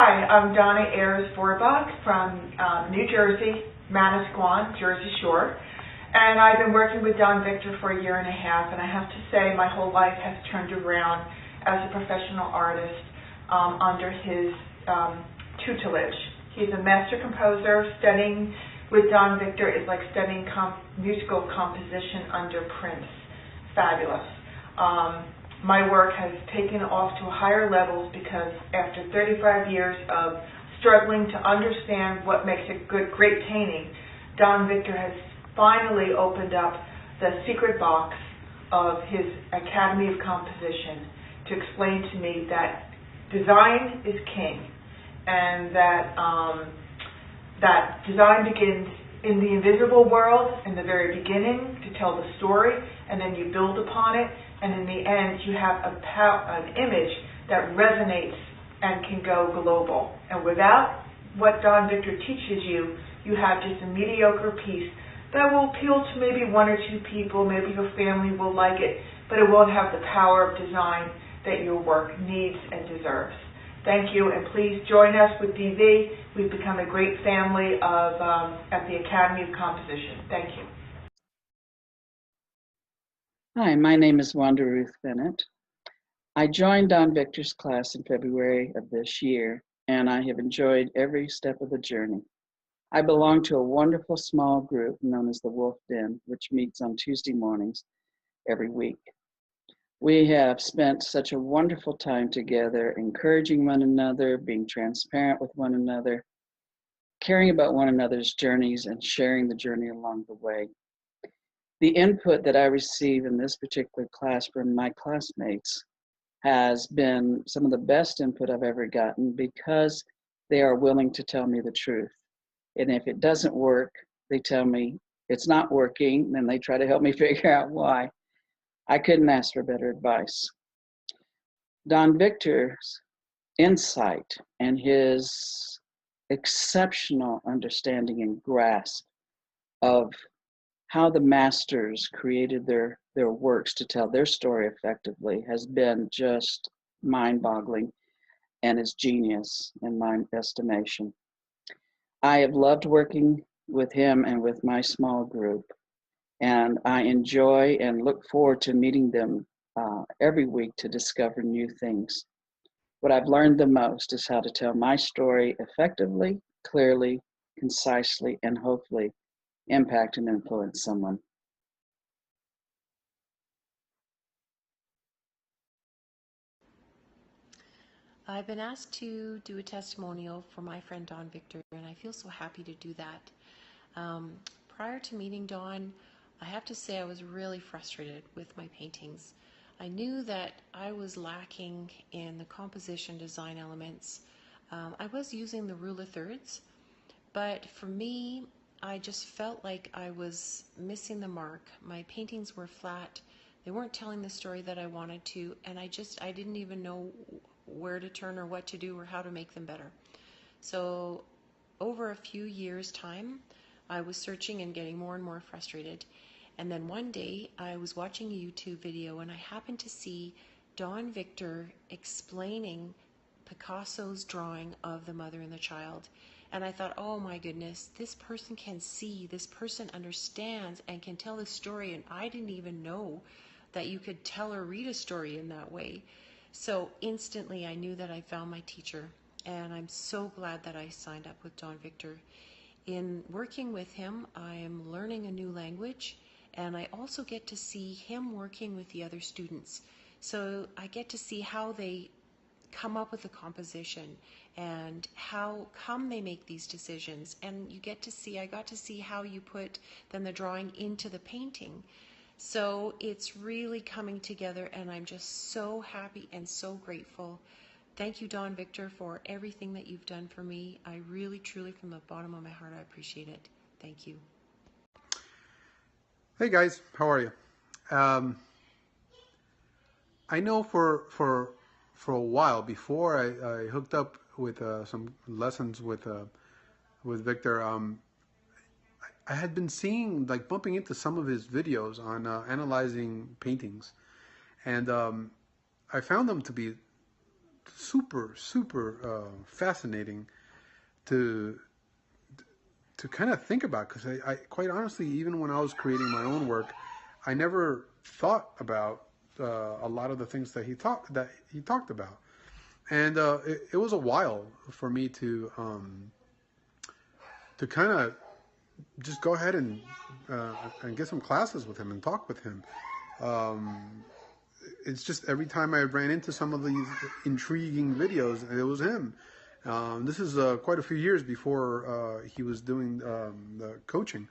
Hi, I'm Donna Ayers-Vorbach from New Jersey, Manasquan, Jersey Shore. And I've been working with Don Victor for a year and a half, and I have to say my whole life has turned around as a professional artist under his tutelage. He's a master composer. Studying with Don Victor is like studying musical composition under Prince. Fabulous. My work has taken off to higher levels because after 35 years of struggling to understand what makes a great painting, Don Victor has finally opened up the secret box of his Academy of Composition to explain to me that design is king, and that design begins in the invisible world in the very beginning to tell the story, and then you build upon it, and in the end you have an image that resonates and can go global. And without what Don Victor teaches you, you have just a mediocre piece that will appeal to maybe one or two people, maybe your family will like it, but it won't have the power of design that your work needs and deserves. Thank you, and please join us with DV. We've become a great family at the Academy of Composition. Thank you. Hi, my name is Wanda Ruth Bennett. I joined Don Victor's class in February of this year, and I have enjoyed every step of the journey. I belong to a wonderful small group known as the Wolf Den, which meets on Tuesday mornings every week. We have spent such a wonderful time together, encouraging one another, being transparent with one another, caring about one another's journeys, and sharing the journey along the way. The input that I receive in this particular class from my classmates has been some of the best input I've ever gotten because they are willing to tell me the truth. And if it doesn't work, they tell me it's not working, and they try to help me figure out why. I couldn't ask for better advice. Don Victor's insight and his exceptional understanding and grasp of how the masters created their works to tell their story effectively has been just mind-boggling and is genius in my estimation. I have loved working with him and with my small group, and I enjoy and look forward to meeting them every week to discover new things. What I've learned the most is how to tell my story effectively, clearly, concisely, and hopefully impact and influence someone. I've been asked to do a testimonial for my friend Don Victor, and I feel so happy to do that. Prior to meeting Don, I have to say I was really frustrated with my paintings. I knew that I was lacking in the composition design elements. I was using the rule of thirds, but for me, I just felt like I was missing the mark. My paintings were flat. They weren't telling the story that I wanted to, and I didn't even know where to turn or what to do or how to make them better. So over a few years' time, I was searching and getting more and more frustrated. And then one day I was watching a YouTube video and I happened to see Don Victor explaining Picasso's drawing of the mother and the child. And I thought, oh my goodness, this person can see, this person understands and can tell the story, and I didn't even know that you could tell or read a story in that way. So instantly I knew that I found my teacher, and I'm so glad that I signed up with Don Victor. In working with him, I am learning a new language, and I also get to see him working with the other students. So I get to see how they come up with a composition and how come they make these decisions. And I got to see how you put then the drawing into the painting. So it's really coming together, and I'm just so happy and so grateful. Thank you, Don Victor, for everything that you've done for me. I really, truly, from the bottom of my heart, I appreciate it. Thank you. Hey guys, how are you? I know for a while before I hooked up with some lessons with Victor. I had been bumping into some of his videos on analyzing paintings, and I found them to be super fascinating to kind of think about, because I quite honestly, even when I was creating my own work, I never thought about a lot of the things that he talked about, and it was a while for me to kind of just go ahead and get some classes with him and talk with him. It's just every time I ran into some of these intriguing videos, it was him. This is quite a few years before he was doing the coaching.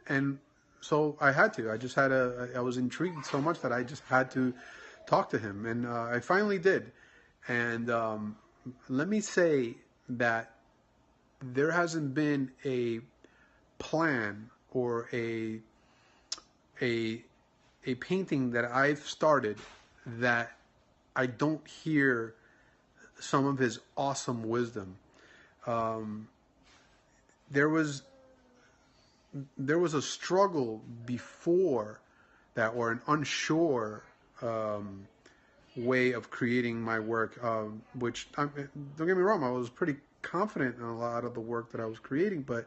And so I had to. I just had I was intrigued so much that I just had to talk to him. And I finally did. And let me say that there hasn't been a plan or a painting that I've started that I don't hear some of his awesome wisdom. There was a struggle before that, or an unsure way of creating my work, which, don't get me wrong, I was pretty confident in a lot of the work that I was creating, but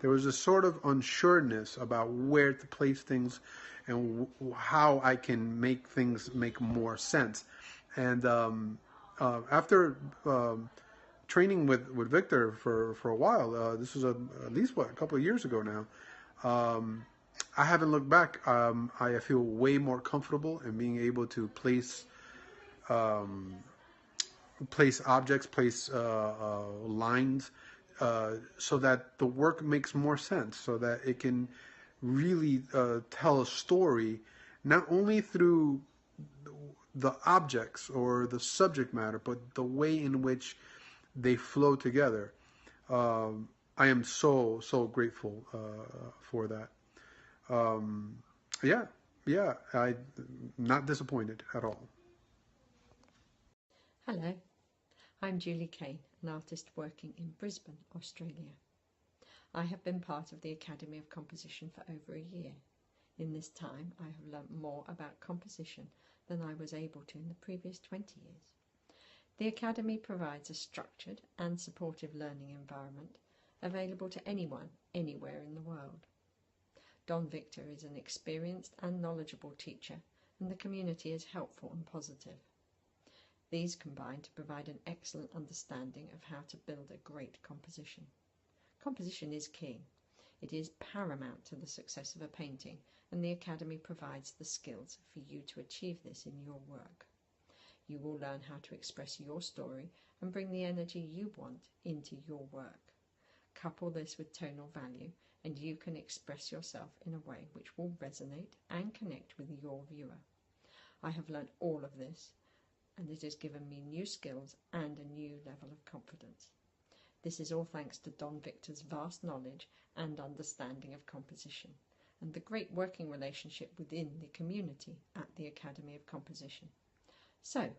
there was a sort of unsureness about where to place things and how I can make things make more sense. And after training with Victor for a while, this was at least a couple of years ago now, I haven't looked back. I feel way more comfortable in being able to place objects, place lines, so that the work makes more sense, so that it can really tell a story, not only through the objects or the subject matter, but the way in which they flow together. I am so grateful for that. Yeah, I'm not disappointed at all. Hello, I'm Julie Kane, an artist working in Brisbane, Australia. I have been part of the Academy of Composition for over a year. In this time, I have learnt more about composition than I was able to in the previous 20 years. The Academy provides a structured and supportive learning environment available to anyone, anywhere in the world. Don Victor is an experienced and knowledgeable teacher, and the community is helpful and positive. These combine to provide an excellent understanding of how to build a great composition. Composition is key. It is paramount to the success of a painting, and the Academy provides the skills for you to achieve this in your work. You will learn how to express your story and bring the energy you want into your work. Couple this with tonal value, and you can express yourself in a way which will resonate and connect with your viewer. I have learned all of this, and it has given me new skills and a new level of confidence. This is all thanks to Don Victor's vast knowledge and understanding of composition, and the great working relationship within the community at the Academy of Composition. So,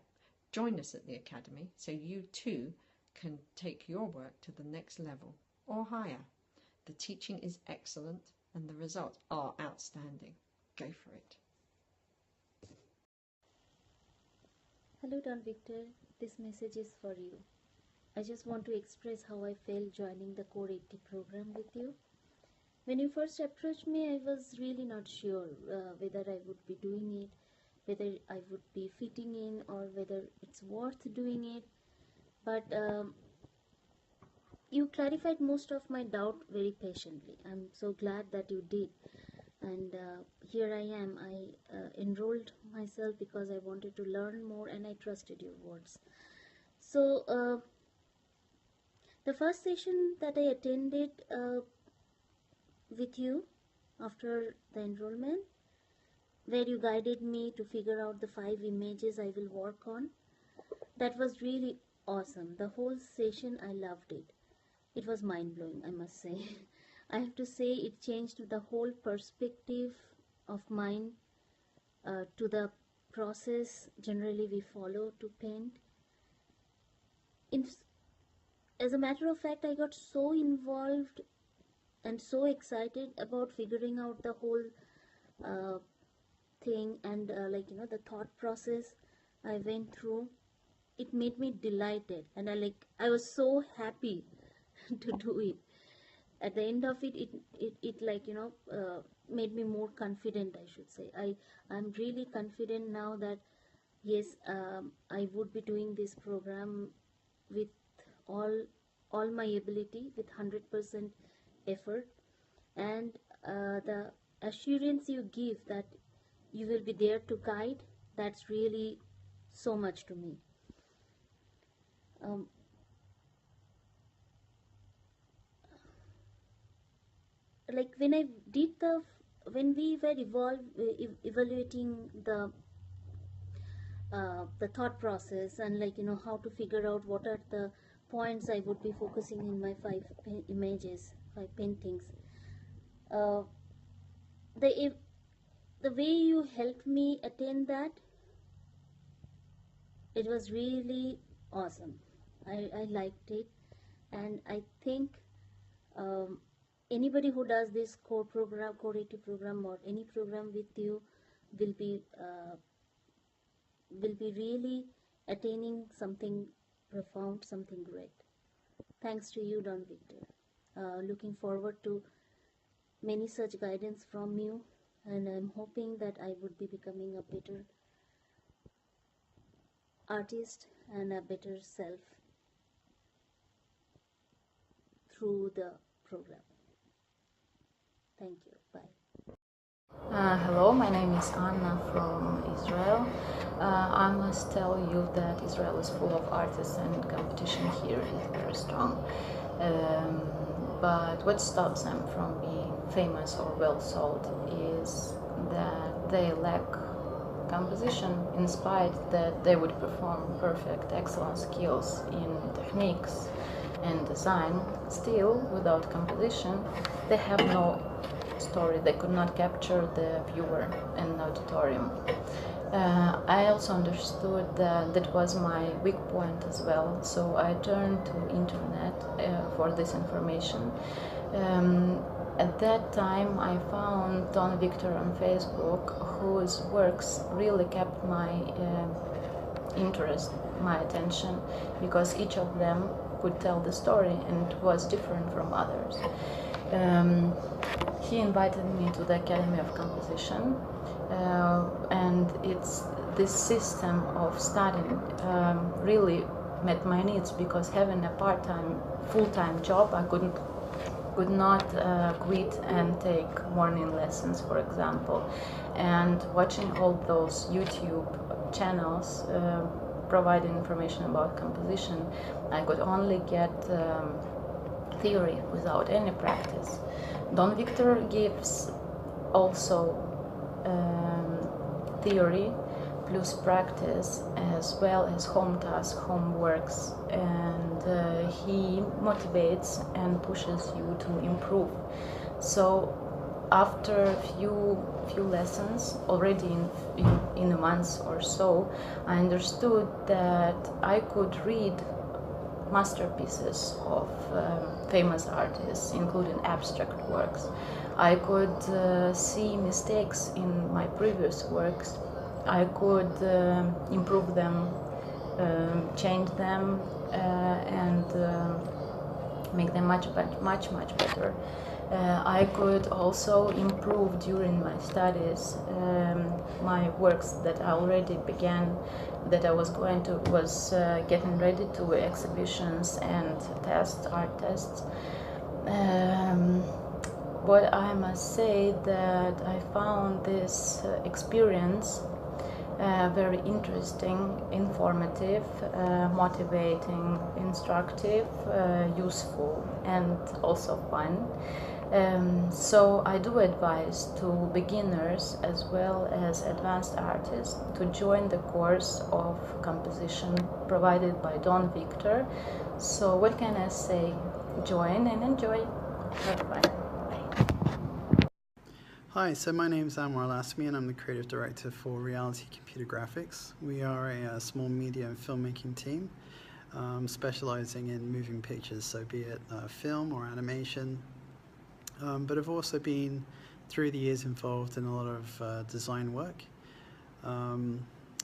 join us at the Academy so you too can take your work to the next level or higher. The teaching is excellent and the results are outstanding. Go for it. Hello Don Victor, this message is for you. I just want to express how I felt joining the Core 80 program with you. When you first approached me, I was really not sure whether I would be doing it, whether I would be fitting in, or whether it's worth doing it. But you clarified most of my doubt very patiently. I'm so glad that you did. And here I am. I enrolled myself because I wanted to learn more and I trusted your words. So the first session that I attended with you after the enrollment, where you guided me to figure out the 5 images I will work on, that was really awesome. The whole session, I loved it. It was mind-blowing, I must say. I have to say it changed the whole perspective of mine to the process generally we follow to paint. As a matter of fact, I got so involved and so excited about figuring out the whole thing and the thought process, I went through, it made me delighted, and I was so happy to do it. At the end of it, made me more confident, I should say. I'm really confident now that yes, I would be doing this program with all all my ability, with 100% effort, and the assurance you give that you will be there to guide, that's really so much to me. um, like when I did the when we were evaluating the thought process, and how to figure out what are the points I would be focusing in my five paintings. uh, the the way you helped me attain that, it was really awesome. I liked it, and I think um, anybody who does this core 80 program or any program with you will be uh, will be really attaining something profound, something great. Thanks to you, Don Victor. Looking forward to many such guidance from you, and I'm hoping that I would be becoming a better artist and a better self through the program. Thank you. Bye. Hello, my name is Anna from Israel. I must tell you that Israel is full of artists and competition here is very strong. But what stops them from being famous or well sold is that they lack composition, in spite that they would perform perfect, excellent skills in techniques and design. Still, without composition, they have no story. They could not capture the viewer in the auditorium. I also understood that that was my weak point as well, so I turned to internet for this information. At that time, I found Don Victor on Facebook, whose works really kept my interest, my attention, because each of them could tell the story and was different from others. He invited me to the Academy of Composition, and it's this system of studying really met my needs, because having a part-time, full-time job, I could not quit and take morning lessons, for example. And watching all those YouTube channels providing information about composition, I could only get theory without any practice. Don Victor gives also theory plus practice, as well as home tasks, homeworks, and he motivates and pushes you to improve. So after a few lessons, already in a month or so, I understood that I could read masterpieces of famous artists, including abstract works. I could see mistakes in my previous works. I could improve them, change them, and make them much better. I could also improve during my studies my works that I already began, that I was getting ready to exhibitions and art tests. What I must say that I found this experience very interesting, informative, motivating, instructive, useful, and also fun. So I do advise to beginners as well as advanced artists to join the course of composition provided by Don Victor. So what can I say? Join and enjoy. Have fun. Hi, so my name is Anwar Al-Asmi and I'm the creative director for Reality Computer Graphics. We are a small media and filmmaking team specializing in moving pictures, so be it film or animation. But I've also been, through the years, involved in a lot of design work.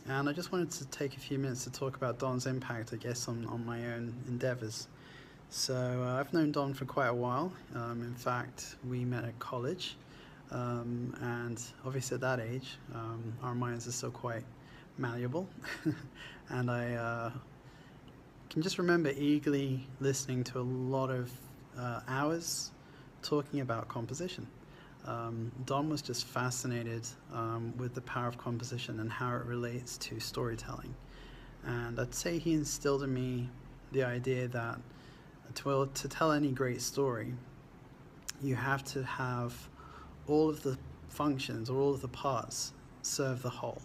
And I just wanted to take a few minutes to talk about Don's impact, I guess, on my own endeavors. So I've known Don for quite a while. In fact, we met at college. And obviously at that age, our minds are still quite malleable. And I can just remember eagerly listening to a lot of hours talking about composition. Don was just fascinated with the power of composition and how it relates to storytelling. And I'd say he instilled in me the idea that to tell any great story, you have to have all of the functions or all of the parts serve the whole.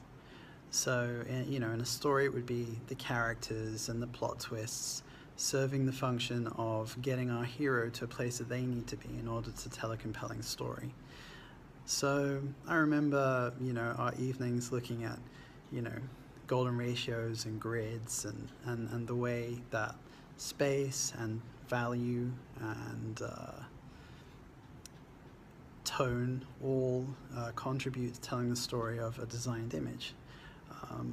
So, in a story, it would be the characters and the plot twists serving the function of getting our hero to a place that they need to be in order to tell a compelling story. So I remember, our evenings looking at, golden ratios and grids and the way that space and value and tone all contribute to telling the story of a designed image.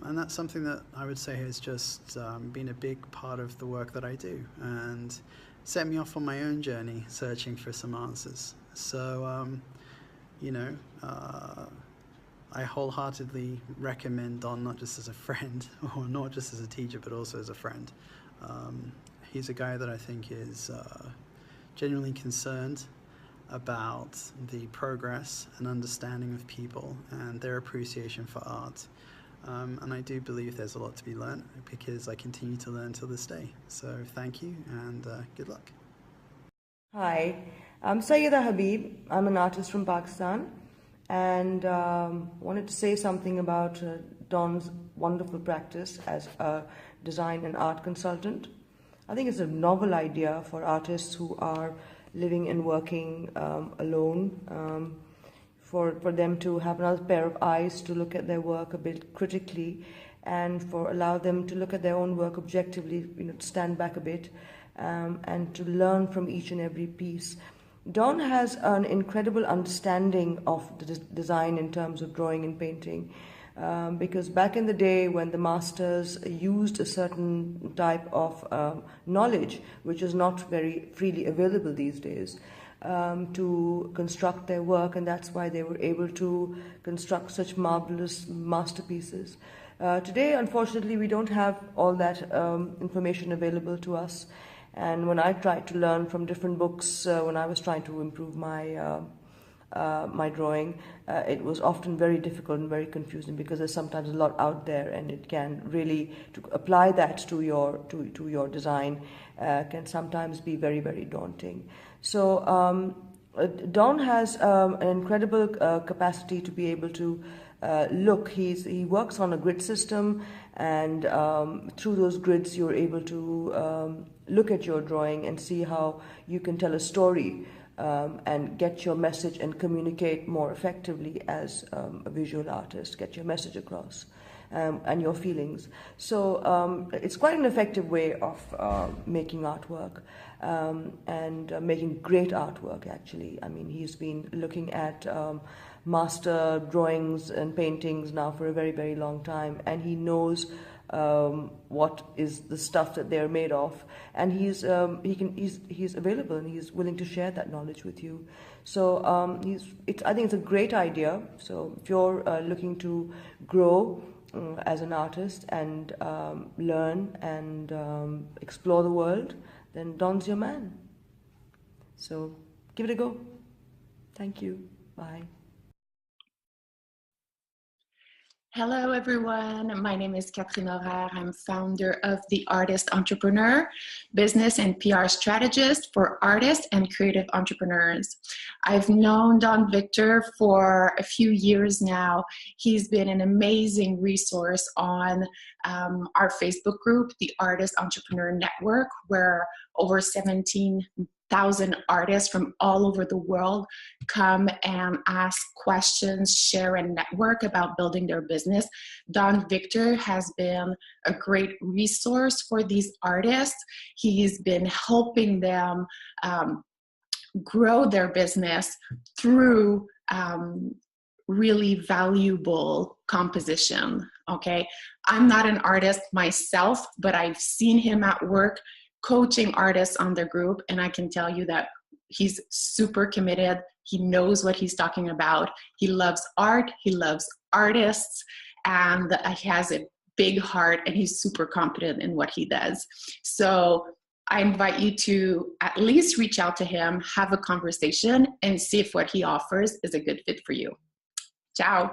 And that's something that I would say has just been a big part of the work that I do and set me off on my own journey searching for some answers. So, I wholeheartedly recommend Don not just as a friend or not just as a teacher, but also as a friend. He's a guy that I think is genuinely concerned about the progress and understanding of people and their appreciation for art. And I do believe there's a lot to be learned because I continue to learn till this day. So thank you and good luck. Hi, I'm Sayyida Habib. I'm an artist from Pakistan and wanted to say something about Don's wonderful practice as a design and art consultant. I think it's a novel idea for artists who are living and working alone, for them to have another pair of eyes to look at their work a bit critically and for allow them to look at their own work objectively, to stand back a bit and to learn from each and every piece. Don has an incredible understanding of the design in terms of drawing and painting. Because back in the day when the masters used a certain type of knowledge, which is not very freely available these days, to construct their work, and that's why they were able to construct such marvelous masterpieces. Today, unfortunately, we don't have all that information available to us. And when I tried to learn from different books, when I was trying to improve my my drawing, it was often very difficult and very confusing because there's sometimes a lot out there, and it can really, to apply that to your design can sometimes be very, very daunting. So Don has an incredible capacity to be able to look. He works on a grid system, and through those grids you're able to look at your drawing and see how you can tell a story and get your message and communicate more effectively as a visual artist, get your message across and your feelings. So it's quite an effective way of making artwork and making great artwork, actually. I mean, he's been looking at master drawings and paintings now for a very, very long time, and he knows what is the stuff that they're made of, and he's available and he's willing to share that knowledge with you. So I think it's a great idea. So if you're looking to grow as an artist and learn and explore the world, then Don's your man. So give it a go. Thank you. Bye. Hello, everyone. My name is Catherine Horaire. I'm founder of The Artist Entrepreneur, business and PR strategist for artists and creative entrepreneurs. I've known Don Victor for a few years now. He's been an amazing resource on our Facebook group, The Artist Entrepreneur Network, where over 17,000 artists from all over the world come and ask questions, share, and network about building their business. Don Victor has been a great resource for these artists. He's been helping them grow their business through really valuable composition, okay? I'm not an artist myself, but I've seen him at work coaching artists on their group, and I can tell you that he's super committed. He knows what he's talking about. He loves art, he loves artists, and he has a big heart, and he's super competent in what he does. So I invite you to at least reach out to him, have a conversation, and see if what he offers is a good fit for you. Ciao.